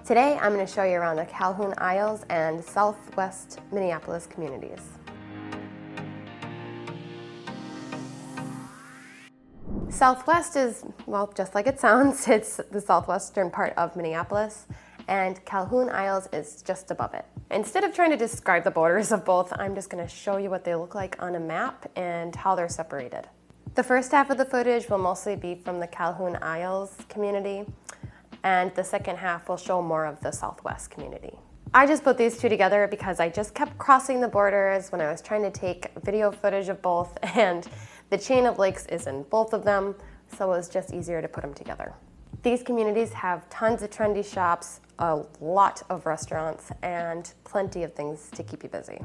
Today I'm going to show you around the Calhoun-Isles and Southwest Minneapolis communities. Southwest is, well, just like it sounds, it's the southwestern part of Minneapolis, and Calhoun-Isles is just above it. Instead of trying to describe the borders of both, I'm just going to show you what they look like on a map and how they're separated. The first half of the footage will mostly be from the Calhoun-Isles community, and the second half will show more of the Southwest community. I just put these two together because I just kept crossing the borders when I was trying to take video footage of both, and the chain of lakes is in both of them, so it was just easier to put them together. These communities have tons of trendy shops, a lot of restaurants, and plenty of things to keep you busy.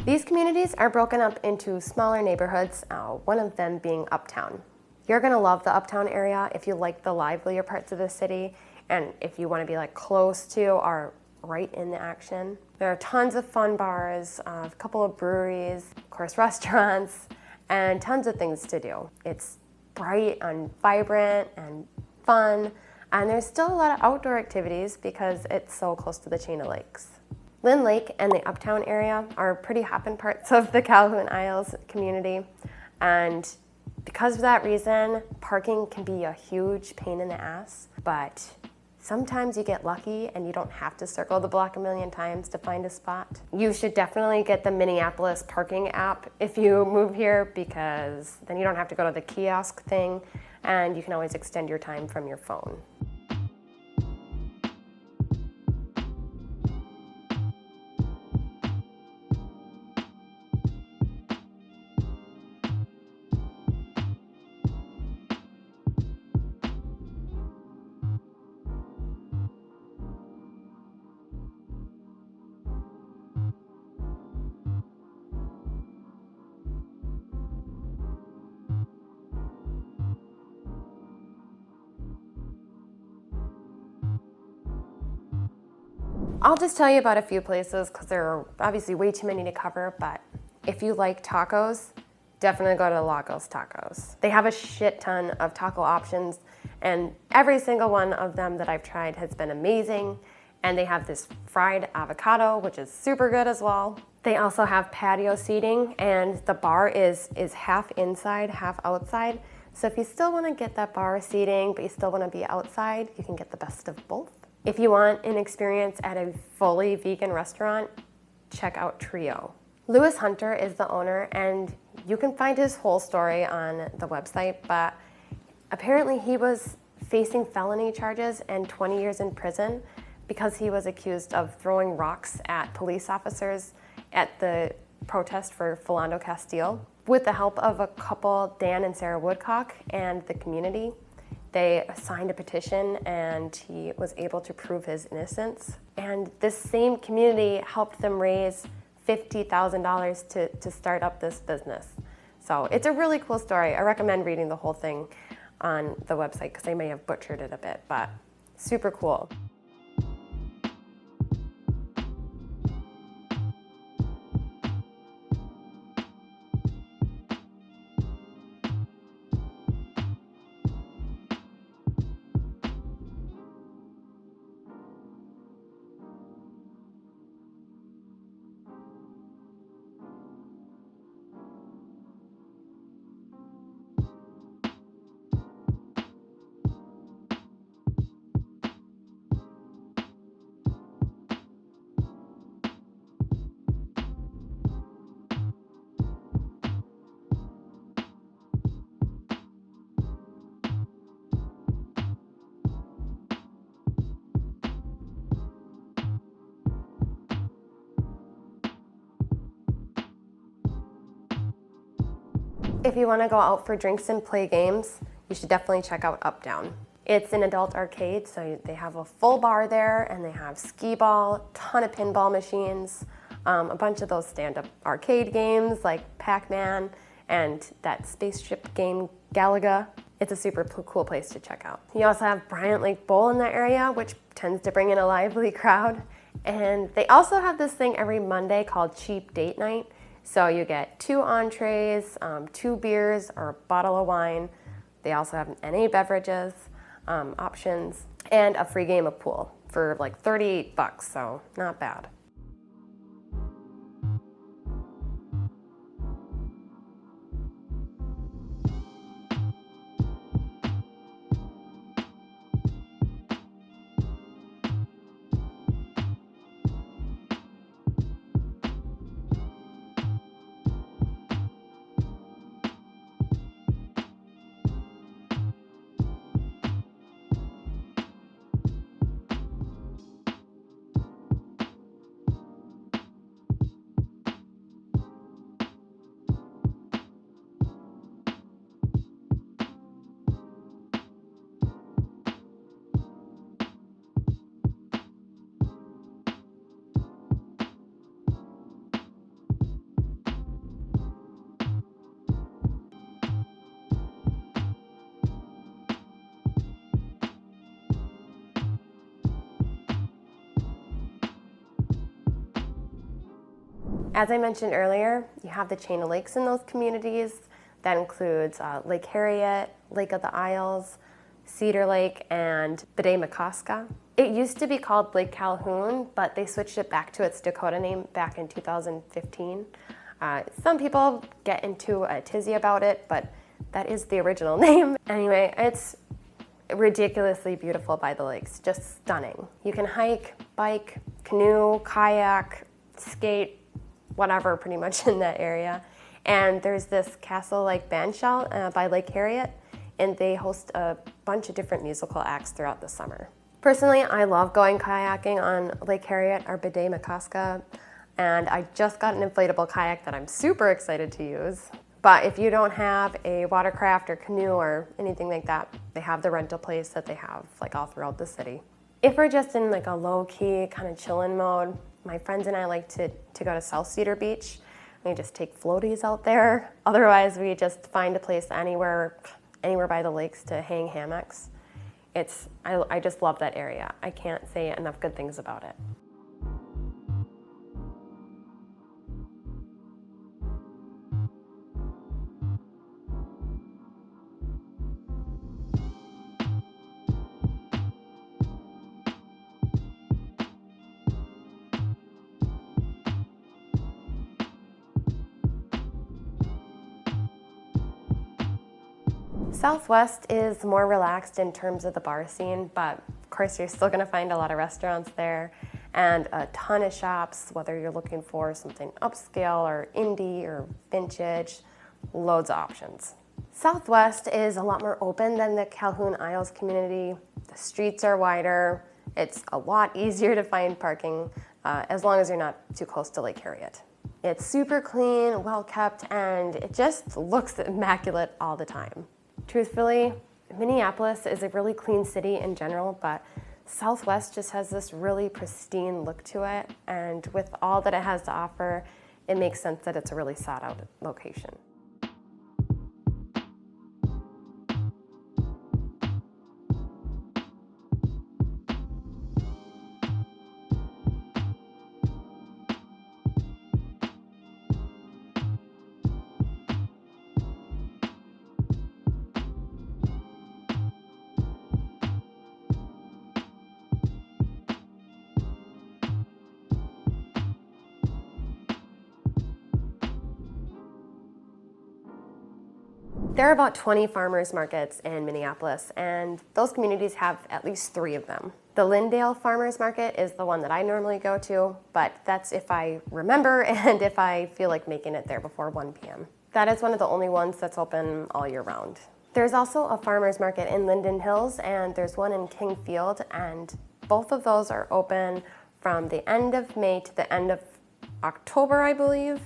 These communities are broken up into smaller neighborhoods, one of them being Uptown. You're gonna love the Uptown area if you like the livelier parts of the city and if you wanna be like close to or right in the action. There are tons of fun bars, a couple of breweries, of course restaurants, and tons of things to do. It's bright and vibrant and fun, and there's still a lot of outdoor activities because it's so close to the chain of lakes. Lynn Lake and the Uptown area are pretty hoppin' parts of the Calhoun-Isles community, and because of that reason, parking can be a huge pain in the ass, but sometimes you get lucky and you don't have to circle the block a million times to find a spot. You should definitely get the Minneapolis parking app if you move here, because then you don't have to go to the kiosk thing and you can always extend your time from your phone. I'll just tell you about a few places because there are obviously way too many to cover, but if you like tacos, definitely go to Lagos Tacos. They have a shit ton of taco options, and every single one of them that I've tried has been amazing, and they have this fried avocado, which is super good as well. They also have patio seating, and the bar is half inside, half outside, so if you still want to get that bar seating, but you still want to be outside, you can get the best of both. If you want an experience at a fully vegan restaurant, check out Trio. Lewis Hunter is the owner, and you can find his whole story on the website, but apparently he was facing felony charges and 20 years in prison because he was accused of throwing rocks at police officers at the protest for Philando Castile. With the help of a couple, Dan and Sarah Woodcock, and the community, they signed a petition and he was able to prove his innocence. And this same community helped them raise $50,000 to start up this business. So it's a really cool story. I recommend reading the whole thing on the website because they may have butchered it a bit, but super cool. If you want to go out for drinks and play games, you should definitely check out Uptown. It's an adult arcade, so they have a full bar there, and they have skee-ball, ton of pinball machines, a bunch of those stand-up arcade games like Pac-Man, and that spaceship game Galaga. It's a super cool place to check out. You also have Bryant Lake Bowl in that area, which tends to bring in a lively crowd. And they also have this thing every Monday called Cheap Date Night. So you get 2 entrees, 2 beers, or a bottle of wine. They also have NA beverages options, and a free game of pool for like $38, so not bad. As I mentioned earlier, you have the chain of lakes in those communities. That includes Lake Harriet, Lake of the Isles, Cedar Lake, and Bidé-McCoska. It used to be called Lake Calhoun, but they switched it back to its Dakota name back in 2015. Some people get into a tizzy about it, but that is the original name. Anyway, it's ridiculously beautiful by the lakes, just stunning. You can hike, bike, canoe, kayak, skate, whatever pretty much in that area. And there's this castle-like bandshell by Lake Harriet, and they host a bunch of different musical acts throughout the summer. Personally, I love going kayaking on Lake Harriet or Bidé-McCoska, and I just got an inflatable kayak that I'm super excited to use. But if you don't have a watercraft or canoe or anything like that, they have the rental place that they have like all throughout the city. If we're just in like a low-key kind of chillin' mode, my friends and I like to go to South Cedar Beach. We just take floaties out there. Otherwise, we just find a place anywhere by the lakes to hang hammocks. I just love that area. I can't say enough good things about it. Southwest is more relaxed in terms of the bar scene, but of course you're still gonna find a lot of restaurants there and a ton of shops, whether you're looking for something upscale or indie or vintage, loads of options. Southwest is a lot more open than the Calhoun-Isles community. The streets are wider. It's a lot easier to find parking as long as you're not too close to Lake Harriet. It's super clean, well kept, and it just looks immaculate all the time. Truthfully, Minneapolis is a really clean city in general, but Southwest just has this really pristine look to it, and with all that it has to offer, it makes sense that it's a really sought out location. There are about 20 farmers markets in Minneapolis, and those communities have at least 3 of them. The Lyndale Farmers Market is the one that I normally go to, but that's if I remember and if I feel like making it there before 1 p.m. That is one of the only ones that's open all year round. There's also a farmers market in Linden Hills, and there's one in Kingfield, and both of those are open from the end of May to the end of October, I believe,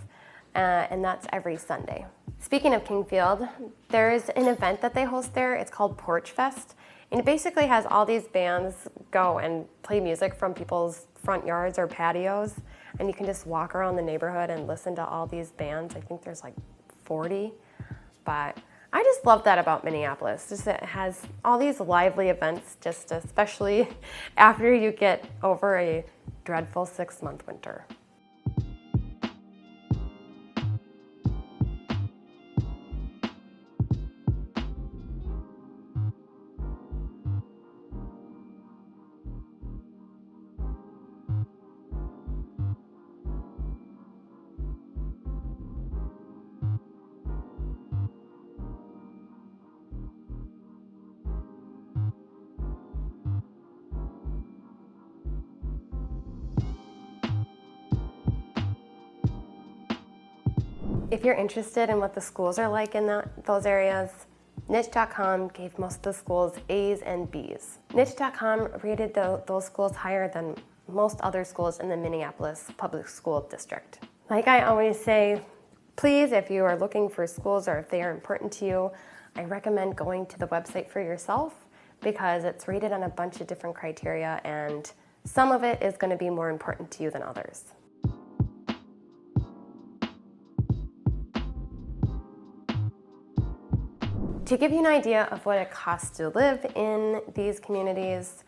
and that's every Sunday. Speaking of Kingfield, there's an event that they host there. It's called Porch Fest, and it basically has all these bands go and play music from people's front yards or patios, and you can just walk around the neighborhood and listen to all these bands. I think there's like 40 but I just love that about Minneapolis. Just it has all these lively events, just especially after you get over a dreadful 6-month winter. If you're interested in what the schools are like in those areas, niche.com gave most of the schools A's and B's. Niche.com rated those schools higher than most other schools in the Minneapolis public school district. Like I always say, please, if you are looking for schools or if they are important to you, I recommend going to the website for yourself because it's rated on a bunch of different criteria and some of it is going to be more important to you than others. To give you an idea of what it costs to live in these communities,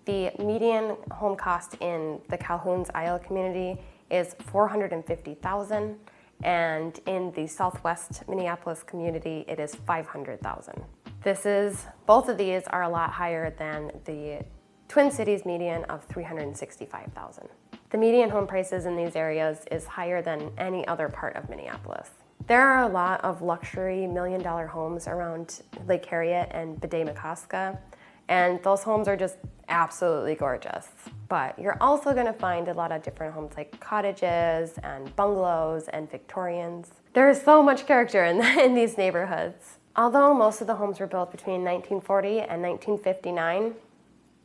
the median home cost in the Calhoun-Isles community is $450,000, and in the Southwest Minneapolis community, it is $500,000. Both of these are a lot higher than the Twin Cities median of $365,000. The median home prices in these areas is higher than any other part of Minneapolis. There are a lot of luxury million-dollar homes around Lake Harriet and Bede-Makaska, and those homes are just absolutely gorgeous. But you're also going to find a lot of different homes like cottages and bungalows and Victorians. There is so much character in these neighborhoods. Although most of the homes were built between 1940 and 1959,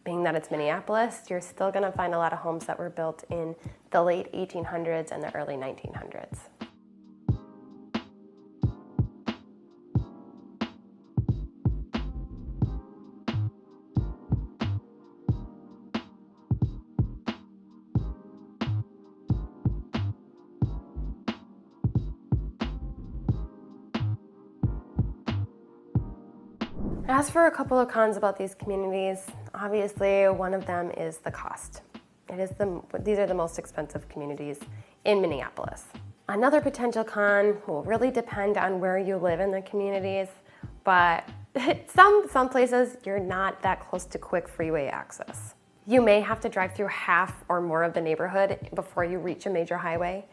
being that it's Minneapolis, you're still going to find a lot of homes that were built in the late 1800s and the early 1900s. As for a couple of cons about these communities, obviously one of them is the cost. These are the most expensive communities in Minneapolis. Another potential con will really depend on where you live in the communities, but some places you're not that close to quick freeway access. You may have to drive through half or more of the neighborhood before you reach a major highway,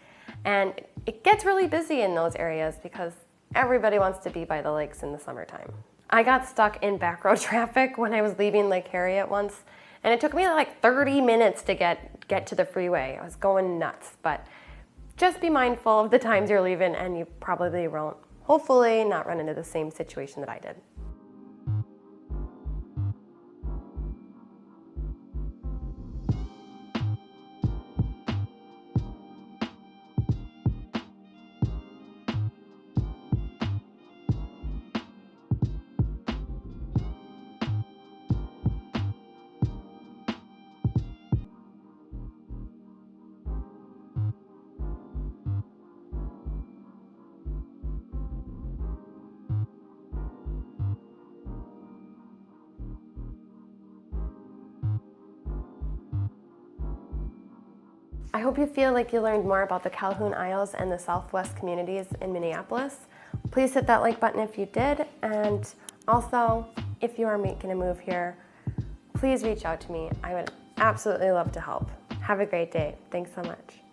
and it gets really busy in those areas because everybody wants to be by the lakes in the summertime. I got stuck in back road traffic when I was leaving Lake Harriet once, and it took me like 30 minutes to get to the freeway. I was going nuts, but just be mindful of the times you're leaving and you probably won't, hopefully, not run into the same situation that I did. I hope you feel like you learned more about the Calhoun-Isles and the Southwest communities in Minneapolis. Please hit that like button if you did, and also, if you are making a move here, please reach out to me. I would absolutely love to help. Have a great day. Thanks so much.